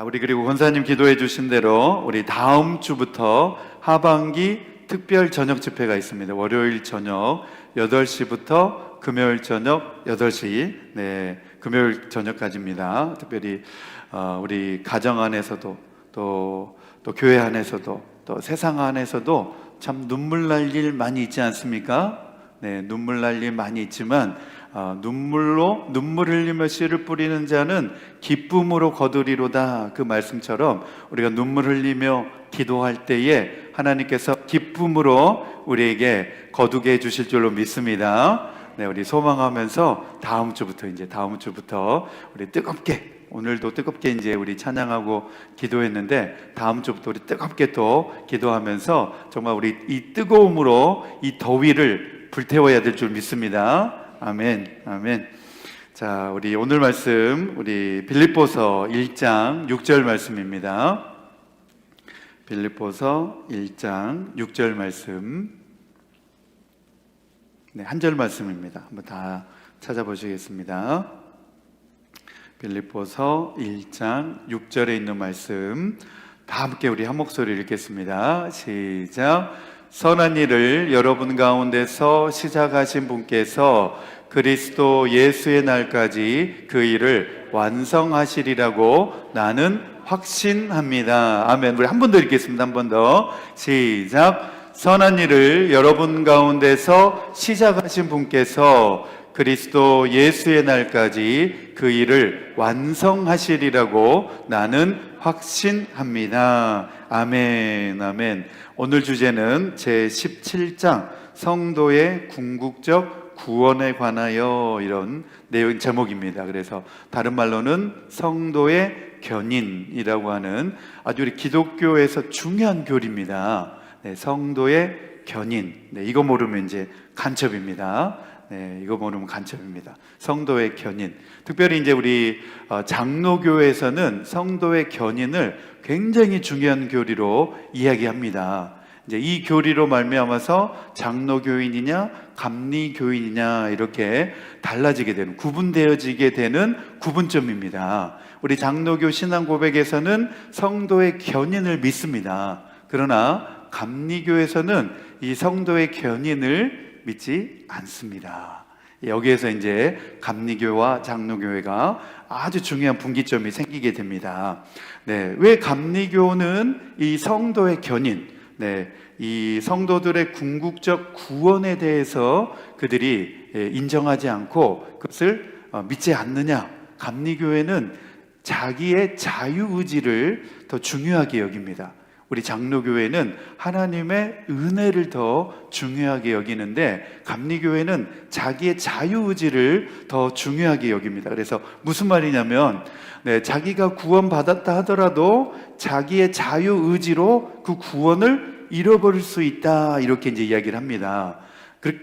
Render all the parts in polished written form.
우리 그리고 권사님 기도해 주신 대로 우리 다음 주부터 하반기 특별 저녁 집회가 있습니다. 월요일 저녁 8시부터 금요일 저녁 8시, 금요일 저녁까지입니다. 특별히 우리 가정 안에서도 또 교회 안에서도 또 세상 안에서도 참 눈물 날 일 많이 있지 않습니까? 눈물 날 일 많이 있지만 눈물 흘리며 씨를 뿌리는 자는 기쁨으로 거두리로다, 그 말씀처럼 우리가 눈물 흘리며 기도할 때에 하나님께서 기쁨으로 우리에게 거두게 해주실 줄로 믿습니다. 우리 소망하면서 다음 주부터 우리 뜨겁게, 오늘도 뜨겁게 이제 우리 찬양하고 기도했는데 다음 주부터 우리 뜨겁게 또 기도하면서 정말 우리 이 뜨거움으로 이 더위를 불태워야 될 줄 믿습니다. 아멘, 아멘. 자, 우리 오늘 말씀, 우리 빌립보서 1장 6절 말씀입니다. 빌립보서 1장 6절 말씀. 한 절 말씀입니다. 한번 다 찾아보시겠습니다. 빌립보서 1장 6절에 있는 말씀 다 함께 우리 한 목소리 읽겠습니다. 시작. 선한 일을 여러분 가운데서 시작하신 분께서 그리스도 예수의 날까지 그 일을 완성하시리라고 나는 확신합니다. 아멘. 우리 한 번 더 읽겠습니다. 한 번 더. 시작. 선한 일을 여러분 가운데서 시작하신 분께서 그리스도 예수의 날까지 그 일을 완성하시리라고 나는 확신합니다. 아멘, 아멘. 오늘 주제는 제17장 성도의 궁극적 구원에 관하여, 이런 내용 제목입니다. 그래서 다른 말로는 성도의 견인이라고 하는 아주 우리 기독교에서 중요한 교리입니다. 성도의 견인. 이거 모르면 이제 간첩입니다. 이거 모르면 간첩입니다. 성도의 견인. 특별히 이제 우리 장로교에서는 성도의 견인을 굉장히 중요한 교리로 이야기합니다. 이제 이 교리로 말미암아서 장로교인이냐 감리교인이냐 이렇게 달라지게 되는, 구분되어지게 되는 구분점입니다. 우리 장로교 신앙 고백에서는 성도의 견인을 믿습니다. 그러나 감리교에서는 이 성도의 견인을 믿지 않습니다. 여기에서 이제 감리교와 장로교회가 아주 중요한 분기점이 생기게 됩니다. 왜 감리교는 이 성도의 견인, 이 성도들의 궁극적 구원에 대해서 그들이 인정하지 않고 그것을 믿지 않느냐? 감리교회는 자기의 자유의지를 더 중요하게 여깁니다. 우리 장로교회는 하나님의 은혜를 더 중요하게 여기는데 감리교회는 자기의 자유의지를 더 중요하게 여깁니다. 그래서 무슨 말이냐면 자기가 구원받았다 하더라도 자기의 자유의지로 그 구원을 잃어버릴 수 있다, 이렇게 이제 이야기를 합니다.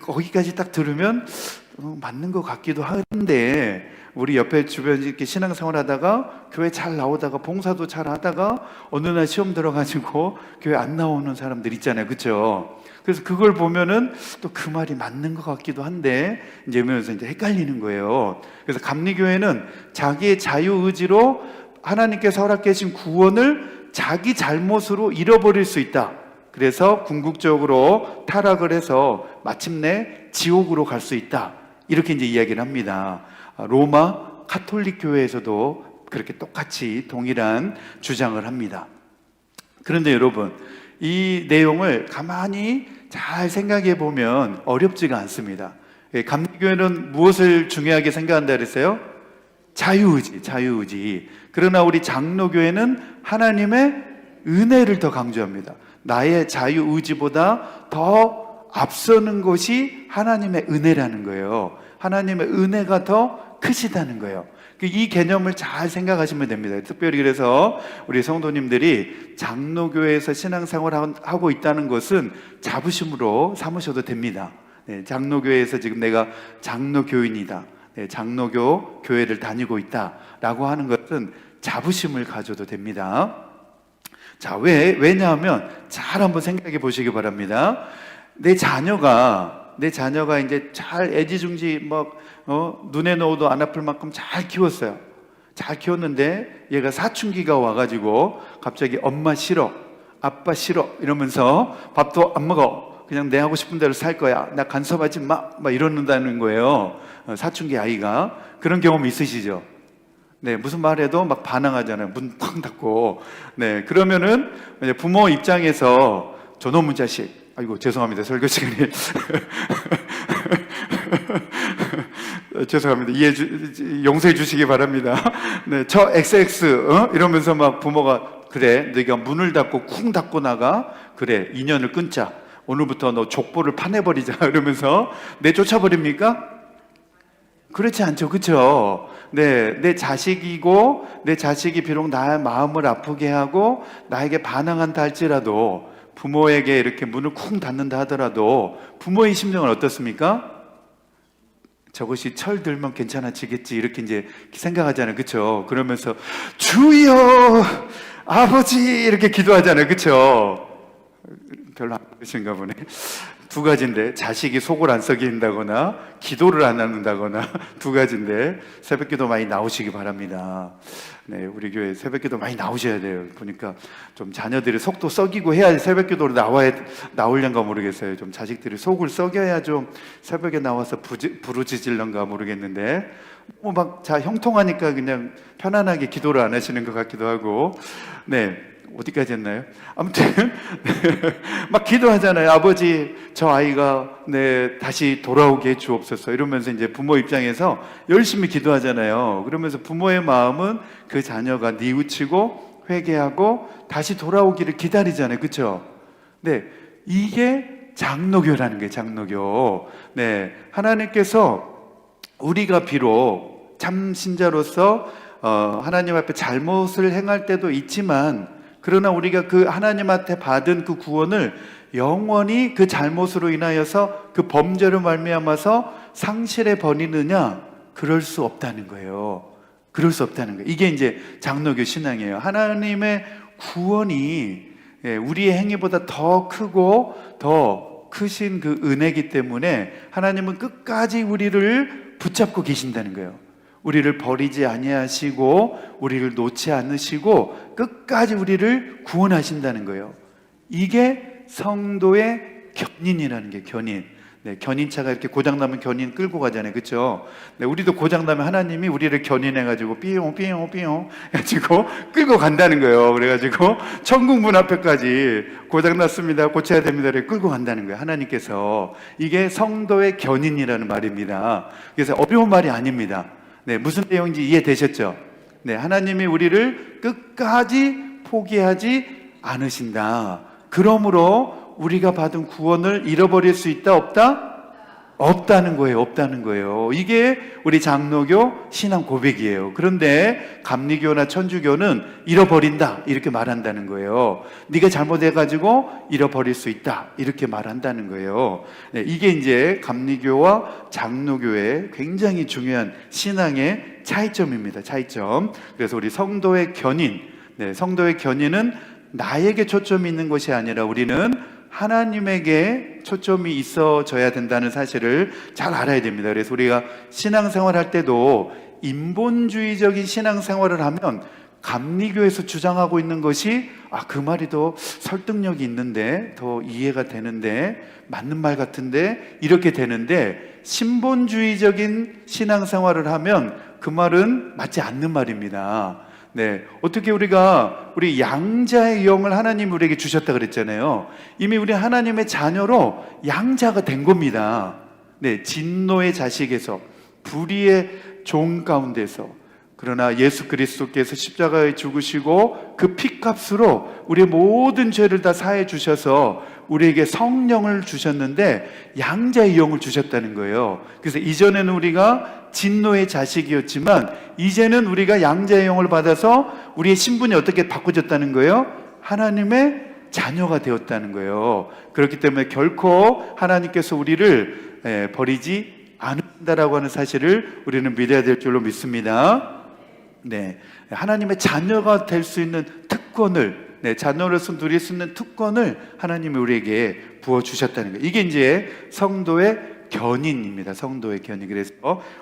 거기까지 딱 들으면 맞는 것 같기도 한데, 우리 옆에 주변 이렇게 신앙생활 하다가 교회 잘 나오다가 봉사도 잘 하다가 어느 날 시험 들어가지고 교회 안 나오는 사람들 있잖아요. 그렇죠? 그래서 그걸 보면은 또 그 말이 맞는 것 같기도 한데 이제 이러면서 이제 헷갈리는 거예요. 그래서 감리교회는 자기의 자유의지로 하나님께서 허락해 주신 구원을 자기 잘못으로 잃어버릴 수 있다. 그래서 궁극적으로 타락을 해서 마침내 지옥으로 갈 수 있다, 이렇게 이제 이야기를 합니다. 로마 가톨릭 교회에서도 그렇게 똑같이 동일한 주장을 합니다. 그런데 여러분, 이 내용을 가만히 잘 생각해 보면 어렵지가 않습니다. 감리교회는 무엇을 중요하게 생각한다 그랬어요? 자유의지. 그러나 우리 장로교회는 하나님의 은혜를 더 강조합니다. 나의 자유의지보다 더 앞서는 것이 하나님의 은혜라는 거예요. 하나님의 은혜가 더 크시다는 거예요. 이 개념을 잘 생각하시면 됩니다. 특별히 그래서 우리 성도님들이 장로교회에서 신앙생활을 하고 있다는 것은 자부심으로 삼으셔도 됩니다. 장로교회에서 지금 내가 장로교인이다, 장로교 교회를 다니고 있다라고 하는 것은 자부심을 가져도 됩니다. 자, 왜냐하면 잘 한번 생각해 보시기 바랍니다. 내 자녀가 이제 잘 애지중지 눈에 넣어도 안 아플 만큼 잘 키웠어요. 잘 키웠는데 얘가 사춘기가 와가지고 갑자기 엄마 싫어, 아빠 싫어 이러면서 밥도 안 먹어. 그냥 내 하고 싶은 대로 살 거야. 나 간섭하지 마. 막 이러는다는 거예요. 사춘기 아이가. 그런 경험 있으시죠? 네, 무슨 말해도 막 반항하잖아요. 문 쾅 닫고. 네, 그러면은 부모 입장에서 저놈의 자식. 아이고, 죄송합니다. 설교 시간이. 죄송합니다. 용서해 주시기 바랍니다. 네, 저 XX, 이러면서 막 부모가, 그래, 네가 문을 닫고 쿵 닫고 나가. 그래, 인연을 끊자. 오늘부터 너 족보를 파내버리자. 이러면서 내쫓아버립니까? 그렇지 않죠. 그렇죠? 네, 내 자식이고 내 자식이 비록 나의 마음을 아프게 하고 나에게 반항한다 할지라도 부모에게 이렇게 문을 쿵 닫는다 하더라도 부모의 심정은 어떻습니까? 저것이 철 들면 괜찮아지겠지 이렇게 이제 생각하잖아요. 그렇죠? 그러면서 주여 아버지 이렇게 기도하잖아요. 그렇죠? 별로 안 그러신가 보네. 두 가지인데 자식이 속을 안 썩인다거나 기도를 안 한다거나 두 가지인데 새벽기도 많이 나오시기 바랍니다. 네, 우리 교회 새벽기도 많이 나오셔야 돼요. 보니까 좀 자녀들이 속도 썩이고 해야 새벽기도로 나오려는가 모르겠어요. 좀 자식들이 속을 썩여야 좀 새벽에 나와서 부르짖을런가 모르겠는데 막 형통하니까 그냥 편안하게 기도를 안 하시는 것 같기도 하고. 네, 어디까지 했나요? 아무튼 막 기도하잖아요. 아버지, 저 아이가 다시 돌아오게 해 주옵소서 이러면서 이제 부모 입장에서 열심히 기도하잖아요. 그러면서 부모의 마음은 그 자녀가 뉘우치고 회개하고 다시 돌아오기를 기다리잖아요. 그렇죠? 네, 이게 장로교라는 게 장로교. 네, 하나님께서 우리가 비록 참 신자로서 하나님 앞에 잘못을 행할 때도 있지만 그러나 우리가 그 하나님한테 받은 그 구원을 영원히 그 잘못으로 인하여서 그 범죄로 말미암아서 상실해 버리느냐? 그럴 수 없다는 거예요. 그럴 수 없다는 거예요. 이게 이제 장로교 신앙이에요. 하나님의 구원이 우리의 행위보다 더 크고 더 크신 그 은혜이기 때문에 하나님은 끝까지 우리를 붙잡고 계신다는 거예요. 우리를 버리지 아니하시고 우리를 놓지 않으시고 끝까지 우리를 구원하신다는 거예요. 이게 성도의 견인이라는 게 견인. 네, 견인차가 이렇게 고장나면 견인 끌고 가잖아요. 그렇죠? 네, 우리도 고장나면 하나님이 우리를 견인해가지고 삐용 해가지고 끌고 간다는 거예요. 그래가지고 천국 문 앞에까지 고장났습니다. 고쳐야 됩니다. 끌고 간다는 거예요. 하나님께서. 이게 성도의 견인이라는 말입니다. 그래서 어려운 말이 아닙니다. 네, 무슨 내용인지 이해되셨죠? 네, 하나님이 우리를 끝까지 포기하지 않으신다. 그러므로 우리가 받은 구원을 잃어버릴 수 있다, 없다? 없다는 거예요. 없다는 거예요. 이게 우리 장로교 신앙 고백이에요. 그런데 감리교나 천주교는 잃어버린다 이렇게 말한다는 거예요. 네가 잘못해가지고 잃어버릴 수 있다 이렇게 말한다는 거예요. 네, 이게 이제 감리교와 장로교의 굉장히 중요한 신앙의 차이점입니다. 차이점. 그래서 우리 성도의 견인, 성도의 견인은 나에게 초점이 있는 것이 아니라 우리는 하나님에게 초점이 있어져야 된다는 사실을 잘 알아야 됩니다. 그래서 우리가 신앙생활 할 때도 인본주의적인 신앙생활을 하면 감리교에서 주장하고 있는 것이 그 말이 더 설득력이 있는데 더 이해가 되는데 맞는 말 같은데 이렇게 되는데 신본주의적인 신앙생활을 하면 그 말은 맞지 않는 말입니다. 네, 어떻게 우리 양자의 영을 하나님 우리에게 주셨다 그랬잖아요. 이미 우리 하나님의 자녀로 양자가 된 겁니다. 네, 진노의 자식에서 불의의 종 가운데서 그러나 예수 그리스도께서 십자가에 죽으시고 그 피값으로 우리의 모든 죄를 다 사해 주셔서 우리에게 성령을 주셨는데 양자의 영을 주셨다는 거예요. 그래서 이전에는 우리가 진노의 자식이었지만 이제는 우리가 양자의 영을 받아서 우리의 신분이 어떻게 바꿔졌다는 거예요? 하나님의 자녀가 되었다는 거예요. 그렇기 때문에 결코 하나님께서 우리를 버리지 않는다라고 하는 사실을 우리는 믿어야 될 줄로 믿습니다. 네, 하나님의 자녀가 될 수 있는 특권을, 자녀로서 누릴 수 있는 특권을 하나님이 우리에게 부어주셨다는 거예요. 이게 이제 성도의 견인입니다. 성도의 견인. 그래서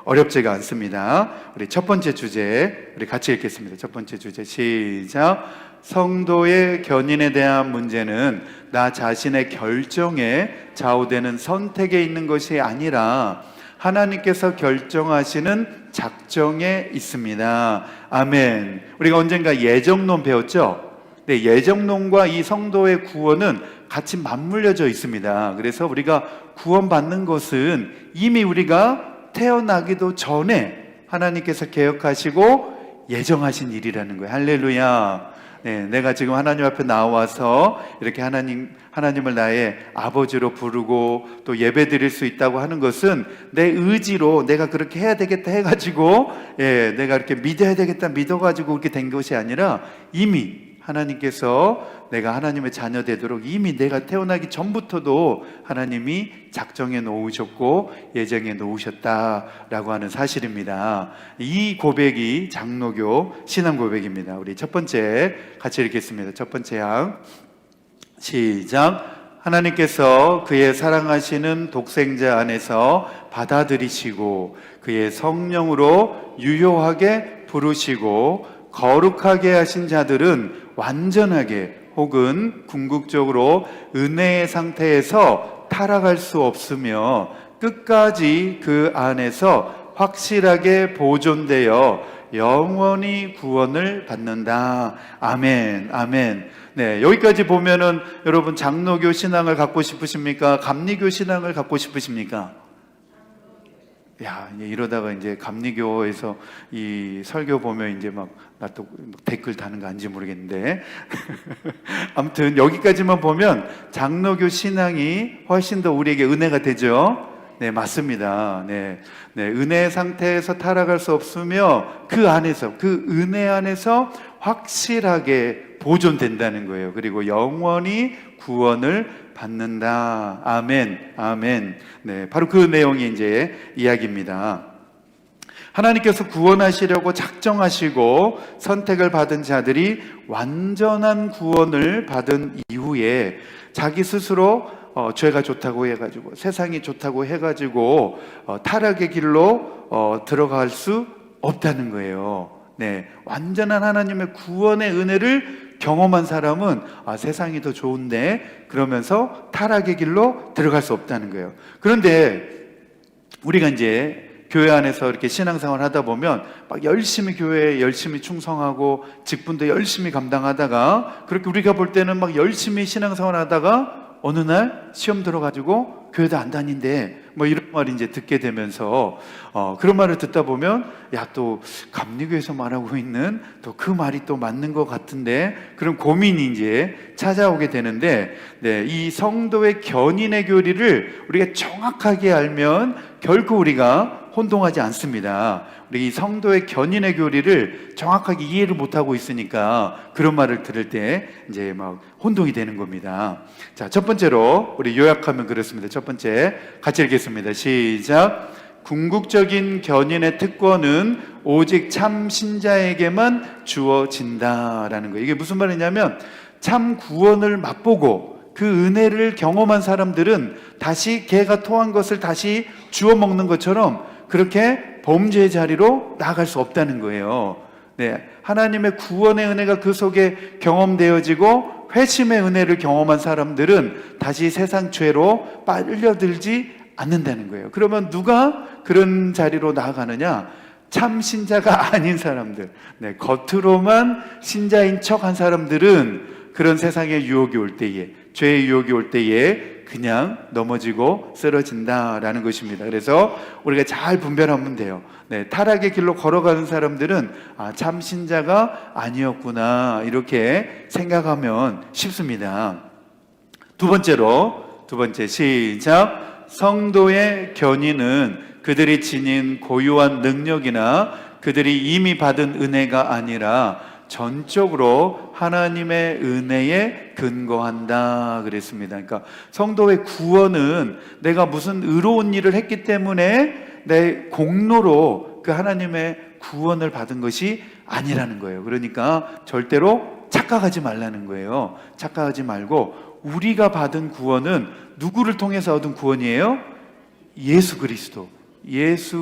어렵지가 않습니다. 우리 첫 번째 주제, 우리 같이 읽겠습니다. 첫 번째 주제, 시작. 성도의 견인에 대한 문제는 나 자신의 결정에 좌우되는 선택에 있는 것이 아니라 하나님께서 결정하시는 작정에 있습니다. 아멘. 우리가 언젠가 예정론 배웠죠? 네, 예정론과 이 성도의 구원은 같이 맞물려져 있습니다. 그래서 우리가 구원받는 것은 이미 우리가 태어나기도 전에 하나님께서 계획하시고 예정하신 일이라는 거예요. 할렐루야. 네, 내가 지금 하나님 앞에 나와서 이렇게 하나님을 나의 아버지로 부르고 또 예배 드릴 수 있다고 하는 것은 내 의지로 내가 그렇게 해야 되겠다 해가지고, 내가 이렇게 믿어야 되겠다 믿어가지고 그렇게 된 것이 아니라 이미 하나님께서 내가 하나님의 자녀 되도록 이미 내가 태어나기 전부터도 하나님이 작정해 놓으셨고 예정해 놓으셨다라고 하는 사실입니다. 이 고백이 장로교 신앙 고백입니다. 우리 첫 번째 같이 읽겠습니다. 첫 번째 항 시작. 하나님께서 그의 사랑하시는 독생자 안에서 받아들이시고 그의 성령으로 유효하게 부르시고 거룩하게 하신 자들은 완전하게 혹은 궁극적으로 은혜의 상태에서 타락할 수 없으며 끝까지 그 안에서 확실하게 보존되어 영원히 구원을 받는다. 아멘, 아멘. 네, 여기까지 보면은 여러분 장로교 신앙을 갖고 싶으십니까? 감리교 신앙을 갖고 싶으십니까? 야, 이러다가 이제 감리교에서 이 설교 보면 이제 막 나 또 댓글 다는 거 아닌지 모르겠는데 아무튼 여기까지만 보면 장로교 신앙이 훨씬 더 우리에게 은혜가 되죠. 네, 맞습니다. 네, 은혜 상태에서 타락할 수 없으며 그 안에서 그 은혜 안에서 확실하게 보존된다는 거예요. 그리고 영원히 구원을 받는다. 아멘, 아멘. 네, 바로 그 내용이 이제 이야기입니다. 하나님께서 구원하시려고 작정하시고 선택을 받은 자들이 완전한 구원을 받은 이후에 자기 스스로 죄가 좋다고 해가지고 세상이 좋다고 해가지고 타락의 길로 들어갈 수 없다는 거예요. 네, 완전한 하나님의 구원의 은혜를 경험한 사람은 세상이 더 좋은데 그러면서 타락의 길로 들어갈 수 없다는 거예요. 그런데 우리가 이제 교회 안에서 이렇게 신앙생활 하다 보면 막 열심히 교회에 열심히 충성하고 직분도 열심히 감당하다가 그렇게 우리가 볼 때는 막 열심히 신앙생활 하다가 어느 날 시험 들어가지고 교회도 안 다닌대 뭐 이런 말 이제 듣게 되면서 그런 말을 듣다 보면 야, 또 감리교에서 말하고 있는 또 그 말이 또 맞는 것 같은데 그런 고민이 이제 찾아오게 되는데 네, 이 성도의 견인의 교리를 우리가 정확하게 알면 결코 우리가 혼동하지 않습니다. 우리 이 성도의 견인의 교리를 정확하게 이해를 못하고 있으니까 그런 말을 들을 때 이제 막 혼동이 되는 겁니다. 자, 첫 번째로 우리 요약하면 그렇습니다. 첫 번째 같이 읽겠습니다. 시작. 궁극적인 견인의 특권은 오직 참 신자에게만 주어진다라는 거예요. 이게 무슨 말이냐면 참 구원을 맛보고 그 은혜를 경험한 사람들은 다시 개가 토한 것을 다시 주워 먹는 것처럼 그렇게 범죄의 자리로 나아갈 수 없다는 거예요. 네, 하나님의 구원의 은혜가 그 속에 경험되어지고 회심의 은혜를 경험한 사람들은 다시 세상 죄로 빨려들지 않는다는 거예요. 그러면 누가 그런 자리로 나아가느냐? 참 신자가 아닌 사람들, 네, 겉으로만 신자인 척한 사람들은 그런 세상의 유혹이 올 때에, 죄의 유혹이 올 때에 그냥 넘어지고 쓰러진다라는 것입니다. 그래서 우리가 잘 분별하면 돼요. 네, 타락의 길로 걸어가는 사람들은 참 신자가 아니었구나 이렇게 생각하면 쉽습니다. 두 번째 시작. 성도의 견인은 그들이 지닌 고유한 능력이나 그들이 이미 받은 은혜가 아니라 전적으로 하나님의 은혜에 근거한다 그랬습니다. 그러니까 성도의 구원은 내가 무슨 의로운 일을 했기 때문에 내 공로로 그 하나님의 구원을 받은 것이 아니라는 거예요. 그러니까 절대로 착각하지 말라는 거예요. 착각하지 말고 우리가 받은 구원은 누구를 통해서 얻은 구원이에요? 예수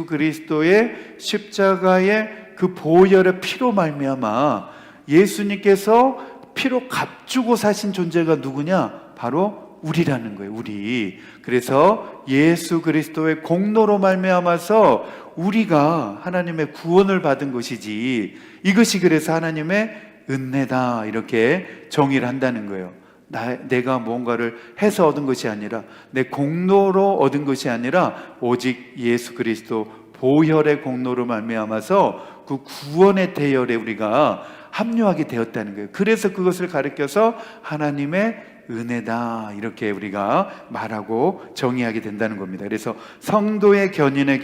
그리스도의 십자가의 그 보혈의 피로 말미암아 예수님께서 피로 값주고 사신 존재가 누구냐? 바로 우리라는 거예요. 우리. 그래서 예수 그리스도의 공로로 말미암아서 우리가 하나님의 구원을 받은 것이지, 이것이 그래서 하나님의 은혜다, 이렇게 정의를 한다는 거예요. 내가 뭔가를 해서 얻은 것이 아니라, 내 공로로 얻은 것이 아니라 오직 예수 그리스도 보혈의 공로로 말미암아서 그 구원의 대열에 우리가 합류하게 되었다는 거예요. 그래서 그것을 가리켜서 하나님의 은혜다, 이렇게 우리가 말하고 정의하게 된다는 겁니다. 그래서 성도의 견인의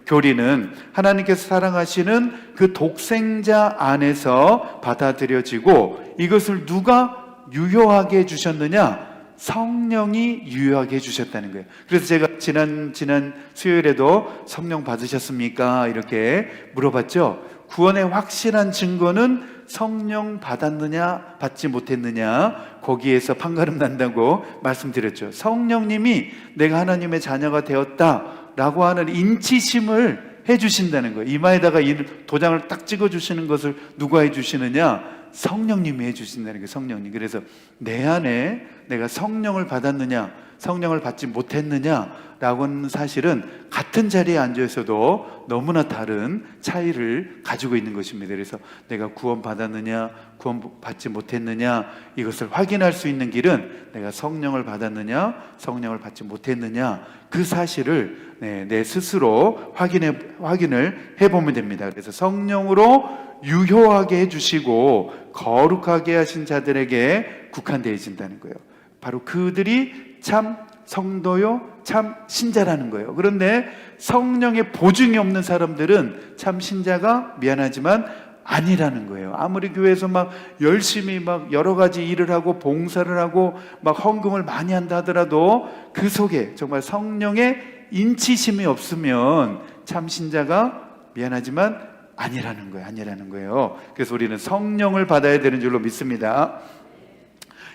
교리는 하나님께서 사랑하시는 그 독생자 안에서 받아들여지고, 이것을 누가 유효하게 해주셨느냐? 성령이 유효하게 해주셨다는 거예요. 그래서 제가 지난 수요일에도 성령 받으셨습니까? 이렇게 물어봤죠. 구원의 확실한 증거는 성령 받았느냐 받지 못했느냐, 거기에서 판가름 난다고 말씀드렸죠. 성령님이 내가 하나님의 자녀가 되었다라고 하는 인치심을 해주신다는 거예요. 이마에다가 도장을 딱 찍어주시는 것을 누가 해주시느냐? 성령님이 해주신다는 거예요. 성령님. 그래서 내 안에 내가 성령을 받았느냐 성령을 받지 못했느냐라고 하는 사실은 같은 자리에 앉아있어도 너무나 다른 차이를 가지고 있는 것입니다. 그래서 내가 구원 받았느냐 구원 받지 못했느냐, 이것을 확인할 수 있는 길은 내가 성령을 받았느냐 성령을 받지 못했느냐, 그 사실을 내 스스로 확인을 해보면 됩니다. 그래서 성령으로 유효하게 해주시고 거룩하게 하신 자들에게 국한되어진다는 거예요. 바로 그들이 참 성도요 참 신자라는 거예요. 그런데 성령의 보증이 없는 사람들은 참 신자가 미안하지만 아니라는 거예요. 아무리 교회에서 막 열심히 막 여러 가지 일을 하고 봉사를 하고 막 헌금을 많이 한다 하더라도 그 속에 정말 성령의 인치심이 없으면 참 신자가 미안하지만 아니라는 거예요. 그래서 우리는 성령을 받아야 되는 줄로 믿습니다.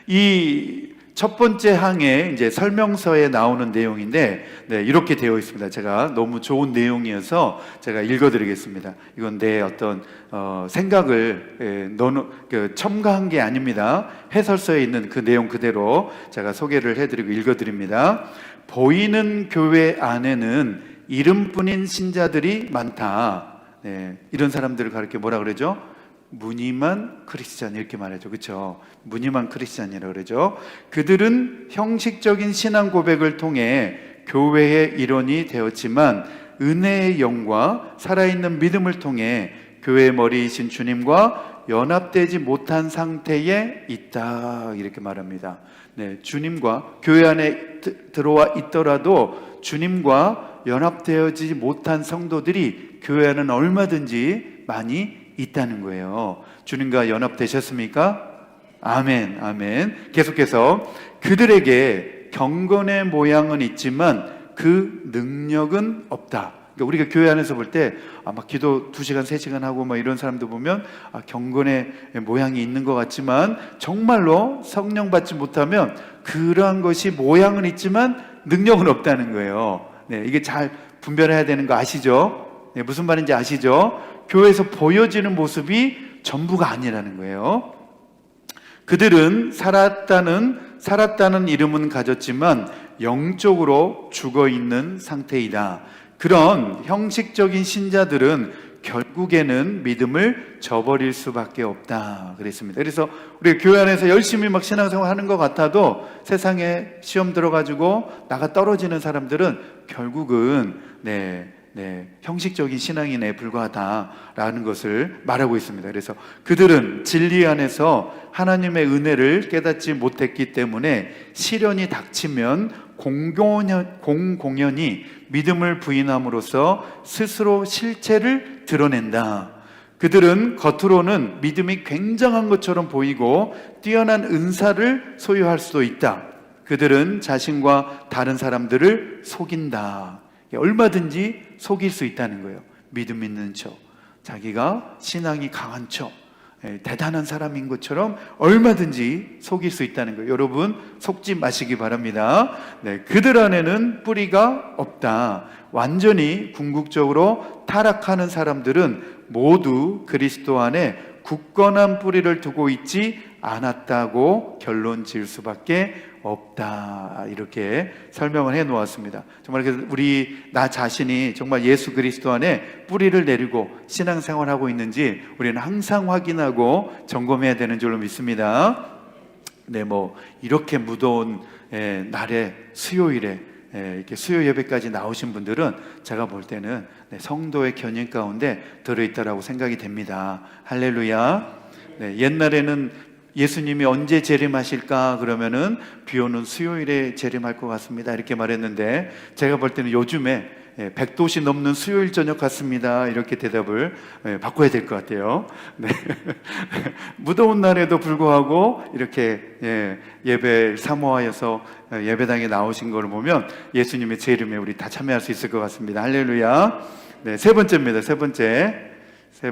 이 첫 번째 항에 이제 설명서에 나오는 내용인데, 이렇게 되어 있습니다. 제가 너무 좋은 내용이어서 제가 읽어드리겠습니다. 이건 내 어떤 생각을 첨가한 게 아닙니다. 해설서에 있는 그 내용 그대로 제가 소개를 해드리고 읽어드립니다. 보이는 교회 안에는 이름뿐인 신자들이 많다. 이런 사람들을 가르쳐 뭐라 그러죠? 무늬만 크리스찬, 이렇게 말하죠. 그렇죠? 무늬만 크리스찬이라고 그러죠. 그들은 형식적인 신앙 고백을 통해 교회의 일원이 되었지만 은혜의 영과 살아있는 믿음을 통해 교회의 머리이신 주님과 연합되지 못한 상태에 있다, 이렇게 말합니다. 주님과 교회 안에 들어와 있더라도 주님과 연합되어지지 못한 성도들이 교회 안에는 얼마든지 많이 있다는 거예요. 주님과 연합되셨습니까? 아멘, 아멘. 계속해서 그들에게 경건의 모양은 있지만 그 능력은 없다. 그러니까 우리가 교회 안에서 볼 때 막 기도 2시간, 3시간 하고 막 이런 사람들 보면 경건의 모양이 있는 것 같지만 정말로 성령 받지 못하면 그러한 것이 모양은 있지만 능력은 없다는 거예요. 이게 잘 분별해야 되는 거 아시죠? 무슨 말인지 아시죠? 교회에서 보여지는 모습이 전부가 아니라는 거예요. 그들은 살았다는 이름은 가졌지만 영적으로 죽어있는 상태이다. 그런 형식적인 신자들은 결국에는 믿음을 저버릴 수밖에 없다 그랬습니다. 그래서 우리 교회 안에서 열심히 막 신앙생활 하는 것 같아도 세상에 시험 들어가지고 나가 떨어지는 사람들은 결국은 형식적인 신앙인에 불과하다라는 것을 말하고 있습니다. 그래서 그들은 진리 안에서 하나님의 은혜를 깨닫지 못했기 때문에 시련이 닥치면 공공연히 믿음을 부인함으로써 스스로 실체를 드러낸다. 그들은 겉으로는 믿음이 굉장한 것처럼 보이고 뛰어난 은사를 소유할 수도 있다. 그들은 자신과 다른 사람들을 속인다. 얼마든지 속일 수 있다는 거예요. 믿음 있는 척, 자기가 신앙이 강한 척, 대단한 사람인 것처럼 얼마든지 속일 수 있다는 거예요. 여러분 속지 마시기 바랍니다. 그들 안에는 뿌리가 없다. 완전히 궁극적으로 타락하는 사람들은 모두 그리스도 안에 굳건한 뿌리를 두고 있지 않았다고 결론 지을 수밖에 없다. 이렇게 설명을 해 놓았습니다. 정말 나 자신이 정말 예수 그리스도 안에 뿌리를 내리고 신앙생활하고 있는지 우리는 항상 확인하고 점검해야 되는 줄로 믿습니다. 이렇게 무더운 날에 수요일에 이렇게 수요 예배까지 나오신 분들은 제가 볼 때는 성도의 견인 가운데 들어있다라고 생각이 됩니다. 할렐루야. 옛날에는 예수님이 언제 재림하실까 그러면은 비 오는 수요일에 재림할 것 같습니다 이렇게 말했는데, 제가 볼 때는 요즘에 100도씨 넘는 수요일 저녁 같습니다 이렇게 대답을 바꿔야 될 것 같아요. 무더운 날에도 불구하고 이렇게 예배 사모하여서 예배당에 나오신 걸 보면 예수님의 재림에 우리 다 참여할 수 있을 것 같습니다. 할렐루야. 세 번째입니다. 세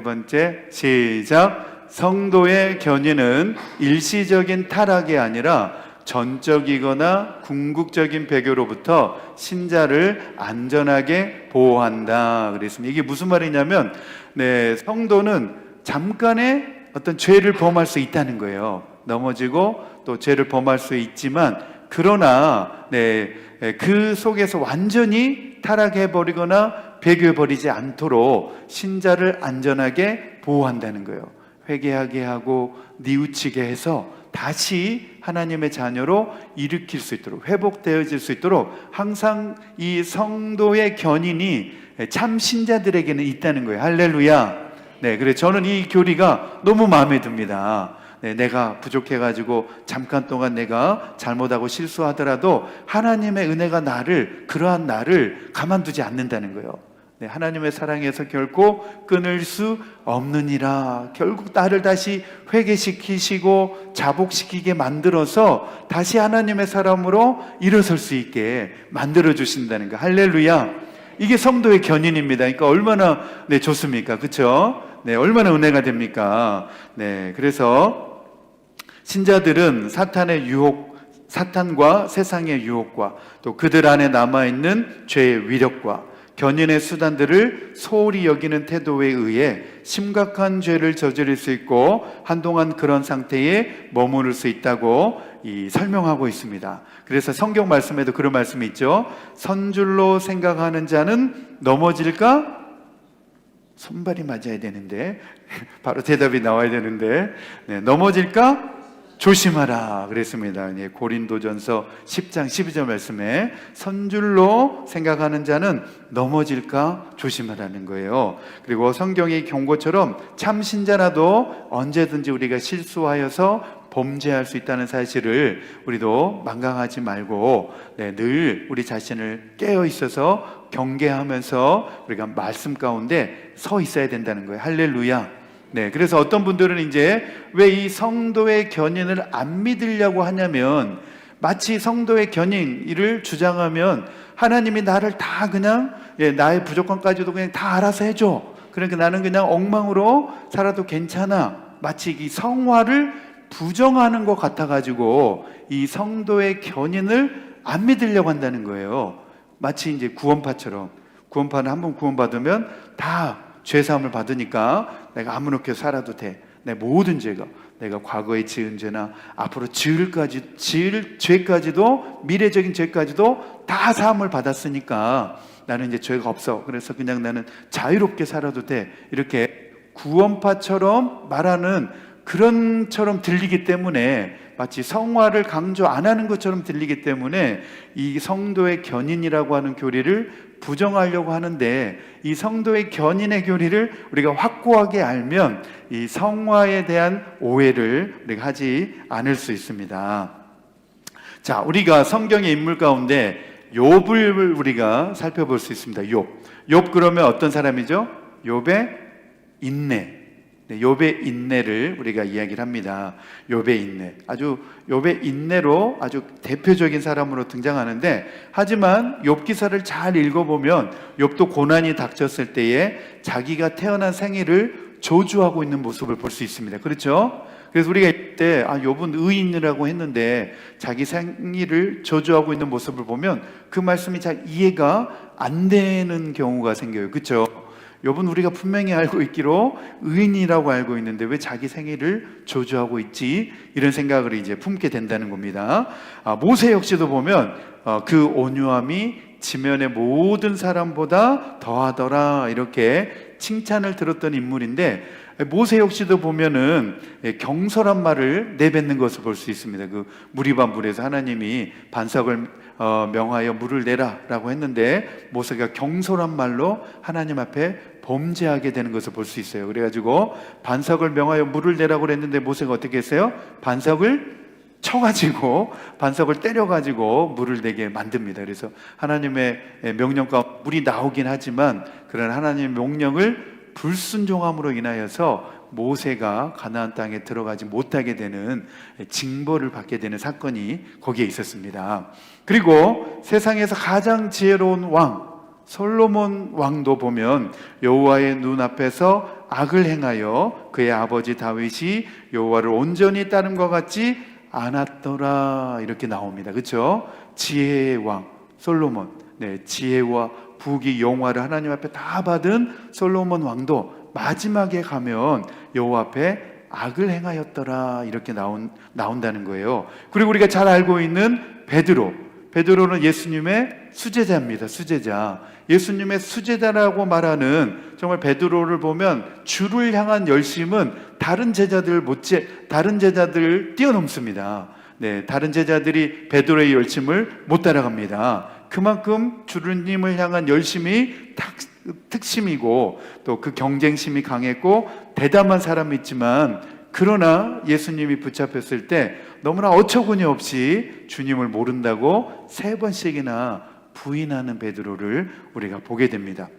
번째 시작. 성도의 견인은 일시적인 타락이 아니라 전적이거나 궁극적인 배교로부터 신자를 안전하게 보호한다 그랬습니다. 이게 무슨 말이냐면 성도는 잠깐의 어떤 죄를 범할 수 있다는 거예요. 넘어지고 또 죄를 범할 수 있지만, 그러나 그 속에서 완전히 타락해버리거나 배교해버리지 않도록 신자를 안전하게 보호한다는 거예요. 회개하게 하고 뉘우치게 해서 다시 하나님의 자녀로 일으킬 수 있도록, 회복되어질 수 있도록 항상 이 성도의 견인이 참 신자들에게는 있다는 거예요. 할렐루야. 그래서 저는 이 교리가 너무 마음에 듭니다. 내가 부족해가지고 잠깐 동안 내가 잘못하고 실수하더라도 하나님의 은혜가 그러한 나를 가만두지 않는다는 거예요. 하나님의 사랑에서 결코 끊을 수 없느니라. 결국 나를 다시 회개시키시고 자복시키게 만들어서 다시 하나님의 사람으로 일어설 수 있게 만들어 주신다는 거. 할렐루야. 이게 성도의 견인입니다. 그러니까 얼마나 좋습니까? 그렇죠? 얼마나 은혜가 됩니까? 그래서 신자들은 사탄과 세상의 유혹과 또 그들 안에 남아있는 죄의 위력과 견인의 수단들을 소홀히 여기는 태도에 의해 심각한 죄를 저지를 수 있고 한동안 그런 상태에 머무를 수 있다고 설명하고 있습니다. 그래서 성경 말씀에도 그런 말씀이 있죠. 선줄로 생각하는 자는 넘어질까? 손발이 맞아야 되는데 바로 대답이 나와야 되는데 넘어질까? 조심하라 그랬습니다. 고린도전서 10장 12절 말씀에 선줄로 생각하는 자는 넘어질까 조심하라는 거예요. 그리고 성경의 경고처럼 참 신자라도 언제든지 우리가 실수하여서 범죄할 수 있다는 사실을 우리도 망각하지 말고 늘 우리 자신을 깨어 있어서 경계하면서 우리가 말씀 가운데 서 있어야 된다는 거예요. 할렐루야. 그래서 어떤 분들은 이제 왜 이 성도의 견인을 안 믿으려고 하냐면, 마치 성도의 견인을 주장하면 하나님이 나를 다 그냥 나의 부족함까지도 그냥 다 알아서 해줘. 그러니까 나는 그냥 엉망으로 살아도 괜찮아. 마치 이 성화를 부정하는 것 같아가지고 이 성도의 견인을 안 믿으려고 한다는 거예요. 마치 이제 구원파처럼, 구원파는 한번 구원받으면 다 죄사함을 받으니까 내가 아무렇게 살아도 돼. 내 모든 죄가, 내가 과거에 지은 죄나 앞으로 지을 죄까지도, 미래적인 죄까지도 다 사함을 받았으니까 나는 이제 죄가 없어. 그래서 그냥 나는 자유롭게 살아도 돼. 이렇게 구원파처럼 말하는 그런처럼 들리기 때문에, 마치 성화를 강조 안 하는 것처럼 들리기 때문에 이 성도의 견인이라고 하는 교리를 부정하려고 하는데, 이 성도의 견인의 교리를 우리가 확고하게 알면 이 성화에 대한 오해를 우리가 하지 않을 수 있습니다. 자, 우리가 성경의 인물 가운데 욥을 우리가 살펴볼 수 있습니다. 욥 그러면 어떤 사람이죠? 욥의 인내. 욥의 인내를 우리가 이야기를 합니다. 욥의 인내, 욥의 인내로 아주 대표적인 사람으로 등장하는데, 하지만 욥 기사를 잘 읽어보면 욥도 고난이 닥쳤을 때에 자기가 태어난 생애를 저주하고 있는 모습을 볼 수 있습니다. 그렇죠? 그래서 우리가 이때 요분 의인이라고 했는데 자기 생일을 저주하고 있는 모습을 보면 그 말씀이 잘 이해가 안 되는 경우가 생겨요. 그렇죠? 요분 우리가 분명히 알고 있기로 의인이라고 알고 있는데 왜 자기 생일을 저주하고 있지? 이런 생각을 이제 품게 된다는 겁니다. 모세 역시도 보면 그 온유함이 지면의 모든 사람보다 더하더라 이렇게 칭찬을 들었던 인물인데, 모세 역시도 보면은 경솔한 말을 내뱉는 것을 볼 수 있습니다. 그 무리반불에서 하나님이 반석을 명하여 물을 내라라고 했는데 모세가 경솔한 말로 하나님 앞에 범죄하게 되는 것을 볼 수 있어요. 그래가지고 반석을 명하여 물을 내라고 그랬는데 모세가 어떻게 했어요? 반석을 쳐가지고 반석을 때려가지고 물을 내게 만듭니다. 그래서 하나님의 명령과 물이 나오긴 하지만 그런 하나님의 명령을 불순종함으로 인하여서 모세가 가나안 땅에 들어가지 못하게 되는 징벌을 받게 되는 사건이 거기에 있었습니다. 그리고 세상에서 가장 지혜로운 왕 솔로몬 왕도 보면 여호와의 눈앞에서 악을 행하여 그의 아버지 다윗이 여호와를 온전히 따름과 같지 않았더라 이렇게 나옵니다. 그렇죠? 지혜의 왕 솔로몬, 지혜와 부귀 영화를 하나님 앞에 다 받은 솔로몬 왕도 마지막에 가면 여호와 앞에 악을 행하였더라 이렇게 나온다는 거예요. 그리고 우리가 잘 알고 있는 베드로는 예수님의 수제자입니다. 수제자. 예수님의 수제자라고 말하는 정말 베드로를 보면 주를 향한 열심은 다른 제자들 뛰어넘습니다. 다른 제자들이 베드로의 열심을 못 따라갑니다. 그만큼 주님을 향한 열심이 특심이고 또 그 경쟁심이 강했고 대담한 사람이 있지만, 그러나 예수님이 붙잡혔을 때 너무나 어처구니 없이 주님을 모른다고 3번씩이나 부인하는 베드로를 우리가 보게 됩니다.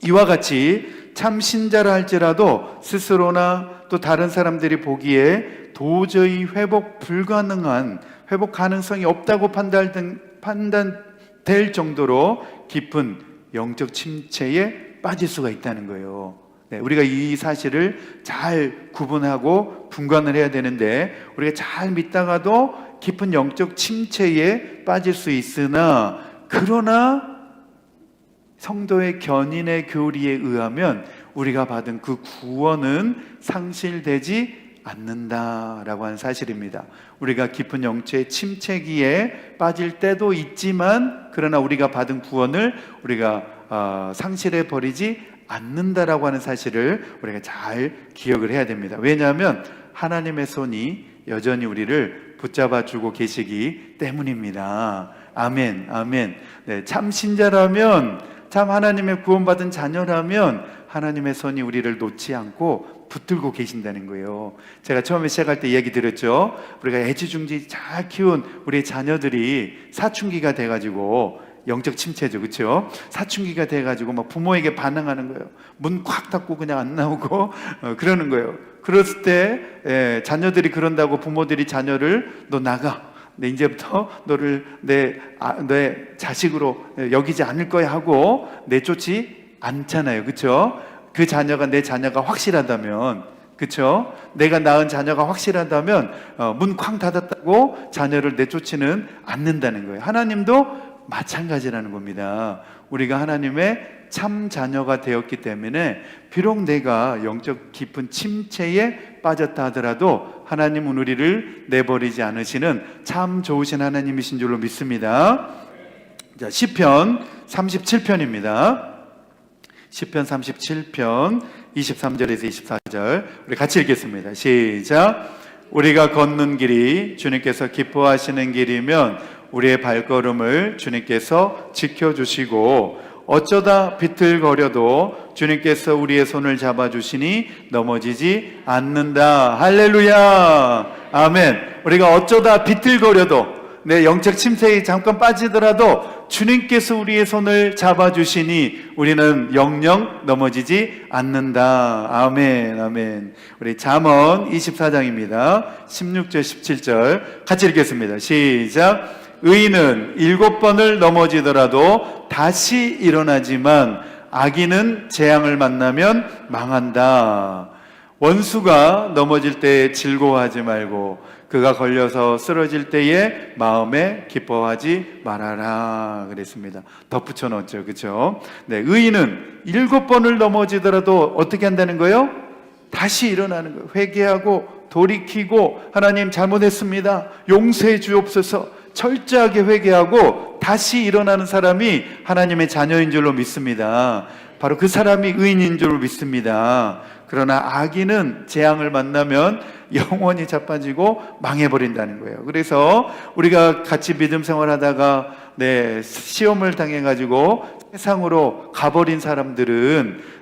이와 같이 참 신자라 할지라도 스스로나 또 다른 사람들이 보기에 도저히 회복 가능성이 없다고 판단될 정도로 깊은 영적 침체에 빠질 수가 있다는 거예요. 우리가 이 사실을 잘 구분하고 분간을 해야 되는데, 우리가 잘 믿다가도 깊은 영적 침체에 빠질 수 있으나, 그러나 성도의 견인의 교리에 의하면 우리가 받은 그 구원은 상실되지 않는다라고 하는 사실입니다. 우리가 깊은 영적 침체기에 빠질 때도 있지만, 그러나 우리가 받은 구원을 우리가 상실해 버리지 않는다라고 하는 사실을 우리가 잘 기억을 해야 됩니다. 왜냐하면 하나님의 손이 여전히 우리를 붙잡아 주고 계시기 때문입니다. 아멘, 아멘. 참 신자라면, 참 하나님의 구원받은 자녀라면 하나님의 손이 우리를 놓지 않고 붙들고 계신다는 거예요. 제가 처음에 시작할 때 이야기 드렸죠. 우리가 애지중지 잘 키운 우리 자녀들이 사춘기가 돼가지고, 영적 침체죠, 그렇죠? 사춘기가 돼가지고 막 부모에게 반항하는 거예요. 문 콱 닫고 그냥 안 나오고 그러는 거예요. 그랬을 때 자녀들이 그런다고 부모들이 자녀를 너 나가, 이제부터 너를 내 자식으로 여기지 않을 거야 하고 내쫓지 않잖아요, 그렇죠? 그 자녀가 내 자녀가 확실하다면, 그렇죠? 내가 낳은 자녀가 확실하다면 문 쾅 닫았다고 자녀를 내쫓지는 않는다는 거예요. 하나님도 마찬가지라는 겁니다. 우리가 하나님의 참 자녀가 되었기 때문에 비록 내가 영적 깊은 침체에 빠졌다 하더라도 하나님은 우리를 내버리지 않으시는 참 좋으신 하나님이신 줄로 믿습니다. 자, 시편 37편입니다. 시편 37편 23절에서 24절 우리 같이 읽겠습니다. 시작. 우리가 걷는 길이 주님께서 기뻐하시는 길이면 우리의 발걸음을 주님께서 지켜주시고, 어쩌다 비틀거려도 주님께서 우리의 손을 잡아주시니 넘어지지 않는다. 할렐루야, 아멘. 우리가 어쩌다 비틀거려도, 내 영적 침체에 잠깐 빠지더라도 주님께서 우리의 손을 잡아주시니 우리는 영영 넘어지지 않는다. 아멘, 아멘. 우리 잠언 24장입니다 16절 17절 같이 읽겠습니다. 시작. 의인은 7번을 넘어지더라도 다시 일어나지만 악인은 재앙을 만나면 망한다. 원수가 넘어질 때에 즐거워하지 말고 그가 걸려서 쓰러질 때에 마음에 기뻐하지 말아라 그랬습니다. 덧붙여 넣었죠. 그렇죠? 네, 의인은 7번을 넘어지더라도 어떻게 한다는 거예요? 다시 일어나는 거예요. 회개하고 돌이키고 하나님 잘못했습니다. 용서해 주옵소서. 철저하게 회개하고 다시 일어나는 사람이 하나님의 자녀인 줄로 믿습니다. 바로 그 사람이 의인인 줄로 믿습니다. 그러나 악인은 재앙을 만나면 영원히 자빠지고 망해버린다는 거예요. 그래서 우리가 같이 믿음 생활하다가 시험을 당해가지고 세상으로 가버린 사람들은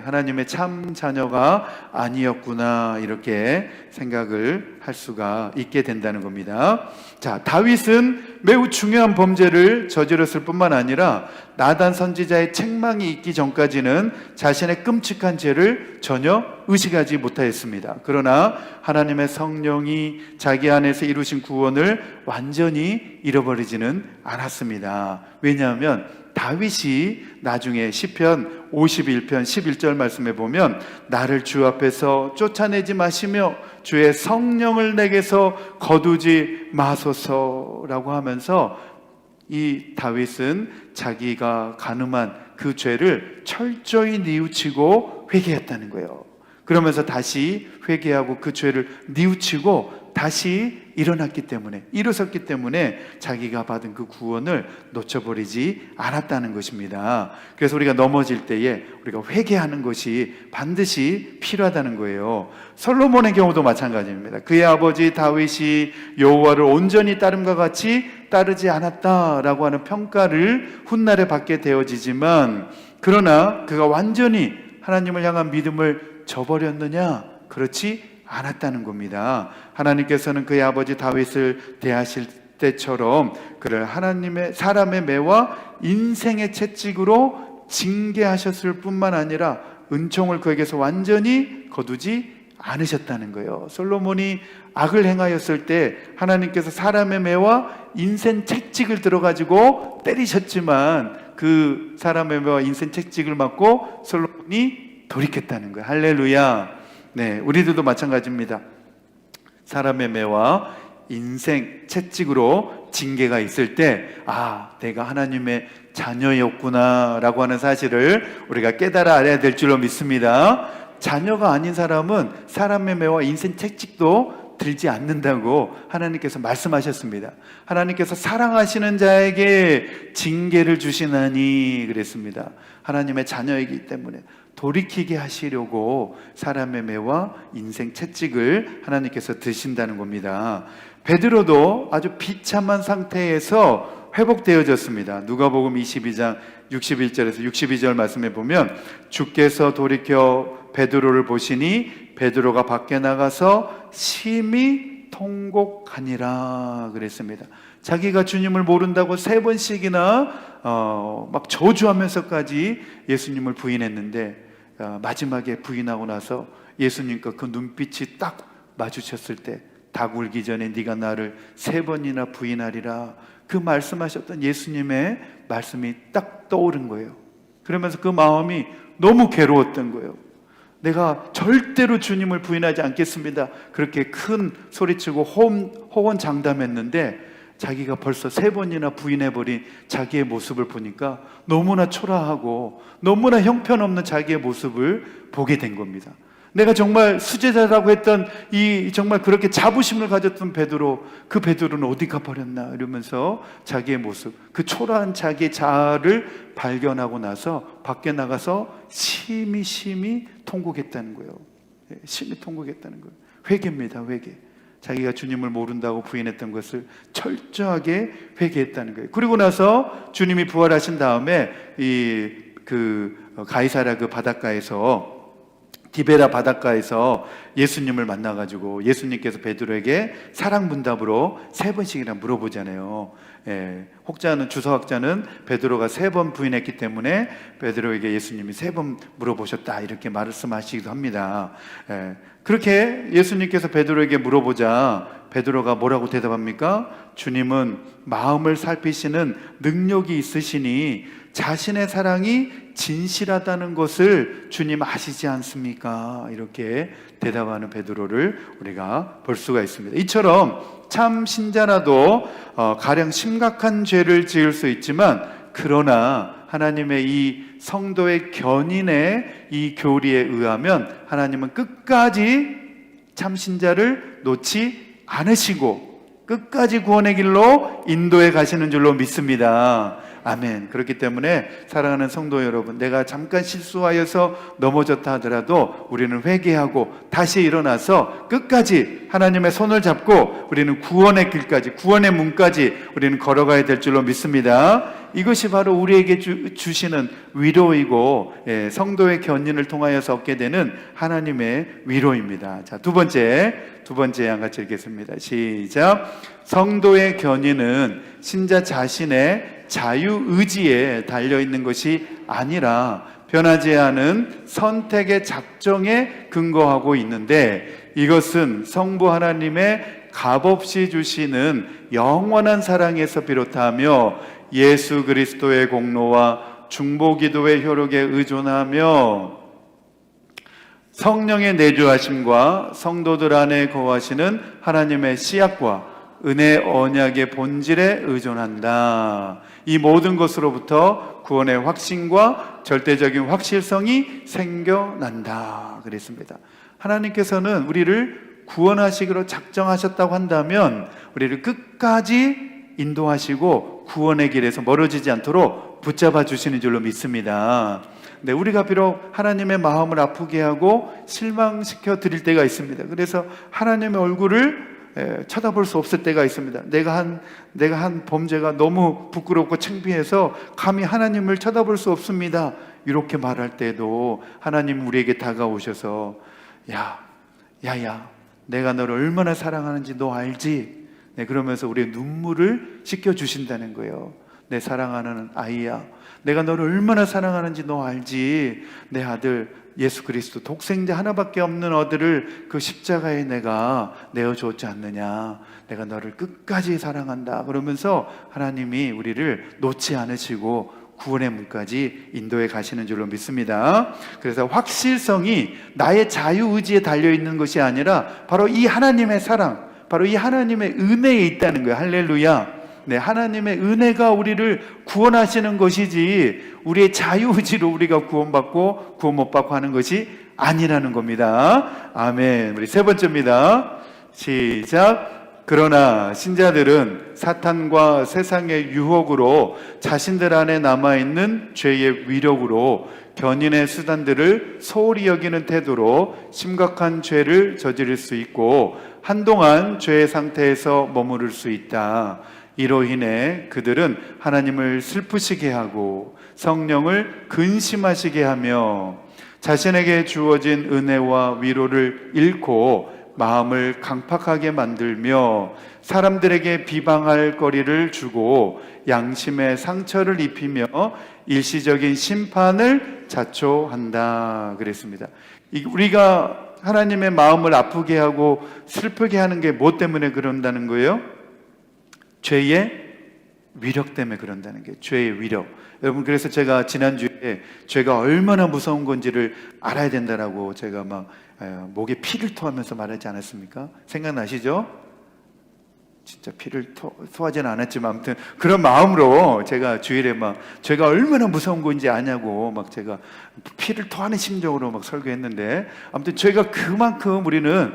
하나님의 참 자녀가 아니었구나 이렇게 생각을 할 수가 있게 된다는 겁니다. 자, 다윗은 매우 중요한 범죄를 저질렀을 뿐만 아니라 나단 선지자의 책망이 있기 전까지는 자신의 끔찍한 죄를 전혀 의식하지 못하였습니다. 그러나 하나님의 성령이 자기 안에서 이루신 구원을 완전히 잃어버리지는 않았습니다. 왜냐하면 다윗이 나중에 시편 51편 11절 말씀에 보면 나를 주 앞에서 쫓아내지 마시며 주의 성령을 내게서 거두지 마소서라고 하면서 이 다윗은 자기가 간음한 그 죄를 철저히 뉘우치고 회개했다는 거예요. 그러면서 다시 회개하고 그 죄를 뉘우치고 다시 일어섰기 때문에 자기가 받은 그 구원을 놓쳐버리지 않았다는 것입니다. 그래서 우리가 넘어질 때에 우리가 회개하는 것이 반드시 필요하다는 거예요. 솔로몬의 경우도 마찬가지입니다. 그의 아버지 다윗이 여호와를 온전히 따름과 같이 따르지 않았다라고 하는 평가를 훗날에 받게 되어지지만, 그러나 그가 완전히 하나님을 향한 믿음을 저버렸느냐? 그렇지 않았다는 겁니다. 하나님께서는 그의 아버지 다윗을 대하실 때처럼 그를 사람의 매와 인생의 채찍으로 징계하셨을 뿐만 아니라 은총을 그에게서 완전히 거두지 않으셨다는 거예요. 솔로몬이 악을 행하였을 때 하나님께서 사람의 매와 인생 채찍을 들어가지고 때리셨지만 그 사람의 매와 인생 채찍을 맞고 솔로몬이 돌이켰다는 거예요. 할렐루야. 우리들도 마찬가지입니다. 사람의 매와 인생 채찍으로 징계가 있을 때 내가 하나님의 자녀였구나 라고 하는 사실을 우리가 깨달아 알아야 될 줄로 믿습니다. 자녀가 아닌 사람은 사람의 매와 인생 채찍도 들지 않는다고 하나님께서 말씀하셨습니다. 하나님께서 사랑하시는 자에게 징계를 주시나니 그랬습니다. 하나님의 자녀이기 때문에 돌이키게 하시려고 사람의 매와 인생 채찍을 하나님께서 드신다는 겁니다. 베드로도 아주 비참한 상태에서 회복되어졌습니다. 누가복음 22장 61절에서 62절 말씀에 보면 주께서 돌이켜 베드로를 보시니 베드로가 밖에 나가서 심히 통곡하니라 그랬습니다. 자기가 주님을 모른다고 3번씩이나 막 저주하면서까지 예수님을 부인했는데 마지막에 부인하고 나서 예수님과 그 눈빛이 딱 마주쳤을 때 닭 울기 전에 네가 나를 3번이나 부인하리라 그 말씀하셨던 예수님의 말씀이 딱 떠오른 거예요. 그러면서 그 마음이 너무 괴로웠던 거예요. 내가 절대로 주님을 부인하지 않겠습니다. 그렇게 큰 소리치고 호언장담했는데 자기가 벌써 3번이나 부인해버린 자기의 모습을 보니까 너무나 초라하고 너무나 형편없는 자기의 모습을 보게 된 겁니다. 내가 정말 수제자라고 했던 정말 그렇게 자부심을 가졌던 베드로, 그 베드로는 어디 가버렸나 이러면서 자기의 모습, 그 초라한 자기의 자아를 발견하고 나서 밖에 나가서 심히 통곡했다는 거예요. 심히 통곡했다는 거예요. 회개입니다. 회개. 자기가 주님을 모른다고 부인했던 것을 철저하게 회개했다는 거예요. 그리고 나서 주님이 부활하신 다음에 가이사랴 그 바닷가에서 디베라 바닷가에서 예수님을 만나가지고 예수님께서 베드로에게 사랑문답으로 3번씩이나 물어보잖아요. 주석학자는 베드로가 3번 부인했기 때문에 베드로에게 예수님이 3번 물어보셨다 이렇게 말씀하시기도 합니다. 그렇게 예수님께서 베드로에게 물어보자 베드로가 뭐라고 대답합니까? 주님은 마음을 살피시는 능력이 있으시니 자신의 사랑이 진실하다는 것을 주님 아시지 않습니까? 이렇게 대답하는 베드로를 우리가 볼 수가 있습니다. 이처럼 참 신자라도 가령 심각한 죄를 지을 수 있지만, 그러나 하나님의 이 성도의 견인의 이 교리에 의하면 하나님은 끝까지 참 신자를 놓지 않으시고 끝까지 구원의 길로 인도해 가시는 줄로 믿습니다. 아멘. 그렇기 때문에 사랑하는 성도 여러분, 내가 잠깐 실수하여서 넘어졌다 하더라도 우리는 회개하고 다시 일어나서 끝까지 하나님의 손을 잡고 우리는 구원의 길까지, 구원의 문까지 우리는 걸어가야 될 줄로 믿습니다. 이것이 바로 우리에게 주시는 위로이고, 성도의 견인을 통하여서 얻게 되는 하나님의 위로입니다. 자, 두 번째 양 같이 읽겠습니다. 시작. 성도의 견인은 신자 자신의 자유의지에 달려있는 것이 아니라 변하지 않은 선택의 작정에 근거하고 있는데, 이것은 성부 하나님의 값없이 주시는 영원한 사랑에서 비롯하며 예수 그리스도의 공로와 중보기도의 효력에 의존하며 성령의 내주하심과 성도들 안에 거하시는 하나님의 씨앗과 은혜 언약의 본질에 의존한다. 이 모든 것으로부터 구원의 확신과 절대적인 확실성이 생겨난다 그랬습니다. 하나님께서는 우리를 구원하시기로 작정하셨다고 한다면 우리를 끝까지 인도하시고 구원의 길에서 멀어지지 않도록 붙잡아 주시는 줄로 믿습니다. 네, 우리가 비록 하나님의 마음을 아프게 하고 실망시켜 드릴 때가 있습니다. 그래서 하나님의 얼굴을 쳐다볼 수 없을 때가 있습니다. 내가 한 범죄가 너무 부끄럽고 창피해서 감히 하나님을 쳐다볼 수 없습니다. 이렇게 말할 때도 하나님 우리에게 다가오셔서 야야, 내가 너를 얼마나 사랑하는지 너 알지? 네, 그러면서 우리의 눈물을 씻겨주신다는 거예요. 내 사랑하는 아이야, 내가 너를 얼마나 사랑하는지 너 알지? 내 아들 예수 그리스도 독생자 하나밖에 없는 아들을 그 십자가에 내가 내어주었지 않느냐? 내가 너를 끝까지 사랑한다. 그러면서 하나님이 우리를 놓지 않으시고 구원의 문까지 인도해 가시는 줄로 믿습니다. 그래서 확실성이 나의 자유의지에 달려있는 것이 아니라 바로 이 하나님의 사랑, 바로 이 하나님의 은혜에 있다는 거예요. 할렐루야. 네, 하나님의 은혜가 우리를 구원하시는 것이지 우리의 자유의지로 우리가 구원받고 구원 못 받고 하는 것이 아니라는 겁니다. 아멘. 우리 세 번째입니다. 시작. 그러나 신자들은 사탄과 세상의 유혹으로 자신들 안에 남아있는 죄의 위력으로 견인의 수단들을 소홀히 여기는 태도로 심각한 죄를 저지를 수 있고 한동안 죄의 상태에서 머무를 수 있다. 이로 인해 그들은 하나님을 슬프시게 하고 성령을 근심하시게 하며 자신에게 주어진 은혜와 위로를 잃고 마음을 강팍하게 만들며 사람들에게 비방할 거리를 주고 양심의 상처를 입히며 일시적인 심판을 자초한다 그랬습니다. 우리가 하나님의 마음을 아프게 하고 슬프게 하는 게 뭐 때문에 그런다는 거예요? 죄의 위력 때문에 그런다는 게, 죄의 위력. 여러분, 그래서 제가 지난주에 죄가 얼마나 무서운 건지를 알아야 된다라고 제가 막 목에 피를 토하면서 말하지 않았습니까? 생각나시죠? 진짜 피를 토하지는 않았지만 아무튼 그런 마음으로 제가 주일에 막 죄가 얼마나 무서운 건지 아냐고 막 제가 피를 토하는 심정으로 막 설교했는데, 아무튼 죄가 그만큼 우리는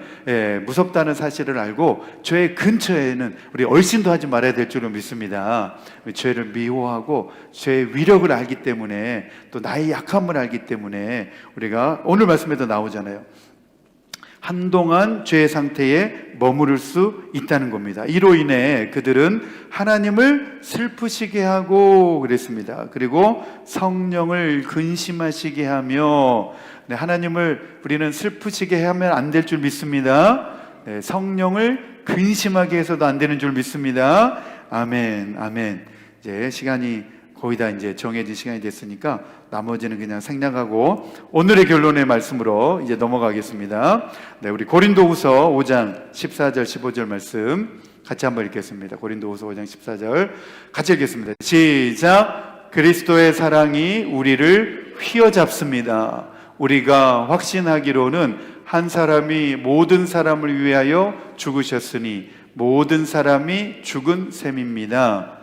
무섭다는 사실을 알고 죄의 근처에는 우리 얼씬도 하지 말아야 될 줄로 믿습니다. 죄를 미워하고 죄의 위력을 알기 때문에, 또 나의 약함을 알기 때문에 우리가 오늘 말씀에도 나오잖아요. 한동안 죄의 상태에 머무를 수 있다는 겁니다. 이로 인해 그들은 하나님을 슬프시게 하고 그랬습니다. 그리고 성령을 근심하시게 하며, 하나님을 우리는 슬프시게 하면 안 될 줄 믿습니다. 성령을 근심하게 해서도 안 되는 줄 믿습니다. 아멘, 아멘. 이제 시간이 거의 다 이제 정해진 시간이 됐으니까 나머지는 그냥 생략하고 오늘의 결론의 말씀으로 이제 넘어가겠습니다. 네, 우리 고린도후서 5장 14절 15절 말씀 같이 한번 읽겠습니다. 고린도후서 5장 14절 같이 읽겠습니다. 시작. 그리스도의 사랑이 우리를 휘어잡습니다. 우리가 확신하기로는 한 사람이 모든 사람을 위하여 죽으셨으니 모든 사람이 죽은 셈입니다.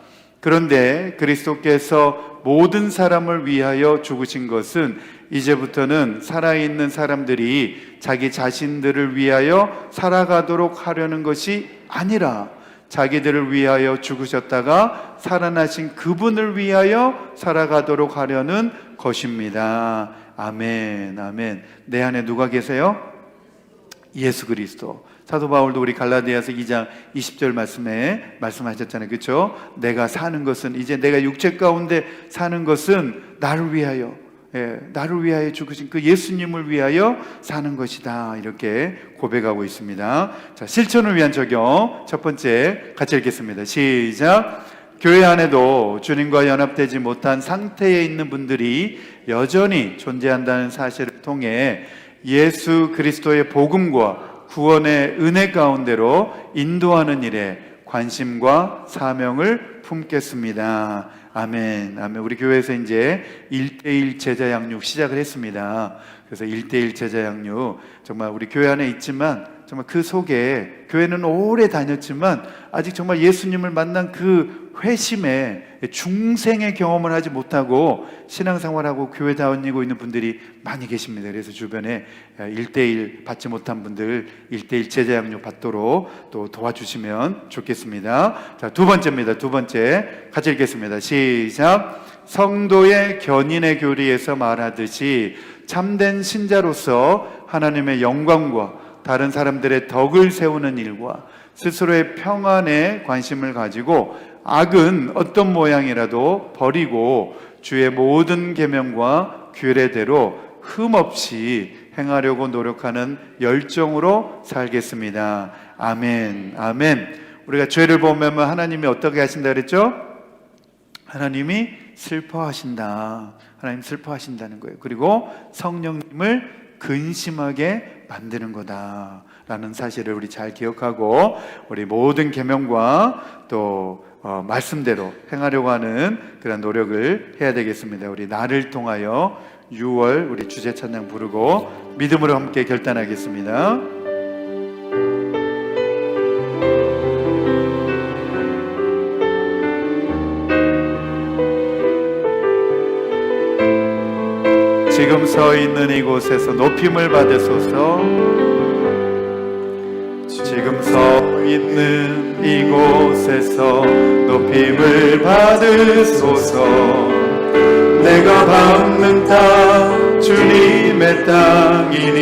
그런데 그리스도께서 모든 사람을 위하여 죽으신 것은 이제부터는 살아있는 사람들이 자기 자신들을 위하여 살아가도록 하려는 것이 아니라 자기들을 위하여 죽으셨다가 살아나신 그분을 위하여 살아가도록 하려는 것입니다. 아멘, 아멘. 내 안에 누가 계세요? 예수 그리스도. 사도 바울도 우리 갈라디아서 2장 20절 말씀에 말씀하셨잖아요. 그렇죠? 내가 사는 것은, 이제 내가 육체 가운데 사는 것은 나를 위하여, 나를 위하여 죽으신 그 예수님을 위하여 사는 것이다, 이렇게 고백하고 있습니다. 자, 실천을 위한 적용 첫 번째 같이 읽겠습니다. 시작. 교회 안에도 주님과 연합되지 못한 상태에 있는 분들이 여전히 존재한다는 사실을 통해 예수 그리스도의 복음과 구원의 은혜 가운데로 인도하는 일에 관심과 사명을 품겠습니다. 아멘, 아멘. 우리 교회에서 이제 1:1 제자 양육 시작을 했습니다. 그래서 1:1 제자 양육, 정말 우리 교회 안에 있지만 정말 그 속에, 교회는 오래 다녔지만 아직 정말 예수님을 만난 그 회심의 중생의 경험을 하지 못하고 신앙생활하고 교회 다니고 있는 분들이 많이 계십니다. 그래서 주변에 1:1 받지 못한 분들 1:1 제자 양육 받도록 또 도와주시면 좋겠습니다. 자, 두 번째입니다. 두 번째 같이 읽겠습니다. 시작. 성도의 견인의 교리에서 말하듯이 참된 신자로서 하나님의 영광과 다른 사람들의 덕을 세우는 일과 스스로의 평안에 관심을 가지고 악은 어떤 모양이라도 버리고 주의 모든 계명과 규례대로 흠없이 행하려고 노력하는 열정으로 살겠습니다. 아멘, 아멘. 우리가 죄를 보면 하나님이 어떻게 하신다 그랬죠? 하나님이 슬퍼하신다. 하나님 슬퍼하신다는 거예요. 그리고 성령님을 근심하게 만드는 거다라는 사실을 우리 잘 기억하고 우리 모든 계명과 또 말씀대로 행하려고 하는 그런 노력을 해야 되겠습니다. 우리 나를 통하여 6월 우리 주제 찬양 부르고 믿음으로 함께 결단하겠습니다. 지금 서 있는 이곳에서 높임을 받으소서. 지금 서 있는 이곳에서 높임을 받으소서. 내가 밟는 땅 주님의 땅이니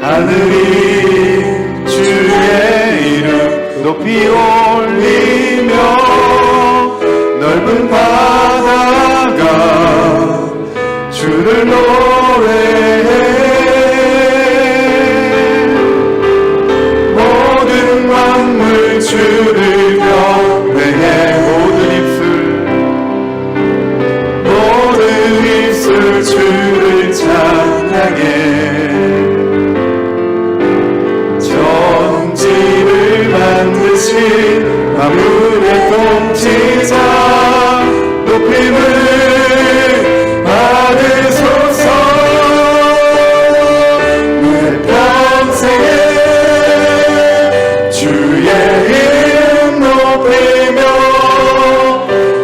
하늘이 주의 이름 높이 올리며 넓은 바다가 주를 노래해. 모든 만물 주를 경배해. 모든 입술 주를 찬양해. 천지를 만드신 만물의 통치자 높임을 받으소서. 내 평생에 주의 이름 높이며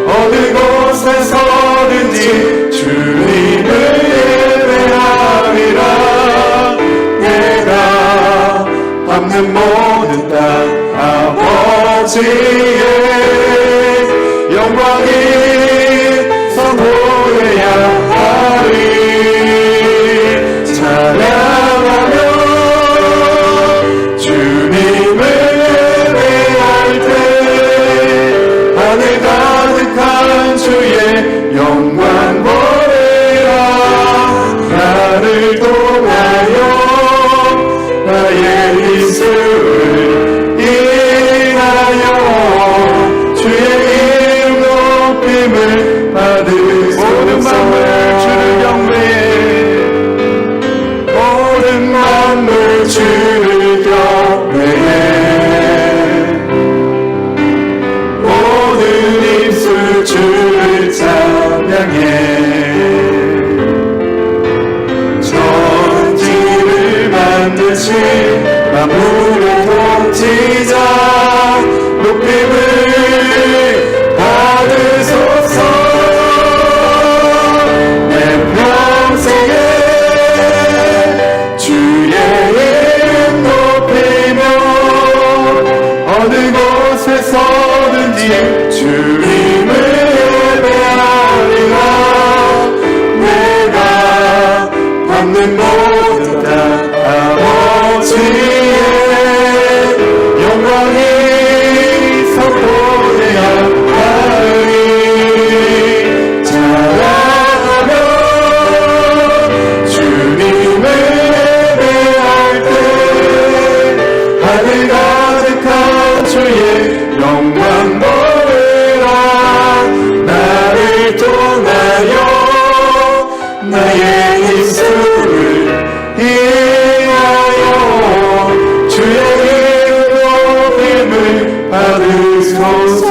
어느 곳에서든지 주님을 예배하리라. 내가 밟는 모든 땅 아버지의 영광이 선보여야 하리. 찬양하며 주님을 예배할 때 하늘 가득한 주의 영광 보내라. 나를 통하여 나의 입술을 인하여 주의 이름 높임을 주신 만물의 통치자 높임을 받으소서. 내 평생에 주의 이름 높이며 어느 곳에서든지 주님을 예배하리라. 내가 받는 모든 다 아버지의 영광이 선포되어야 하리. 자라가며 주님을 예배할 때 하늘 가득한 주의 영광 보이라. 나를 통하여 나의 입술을 인하여 주의 이름 높임을 받으소서.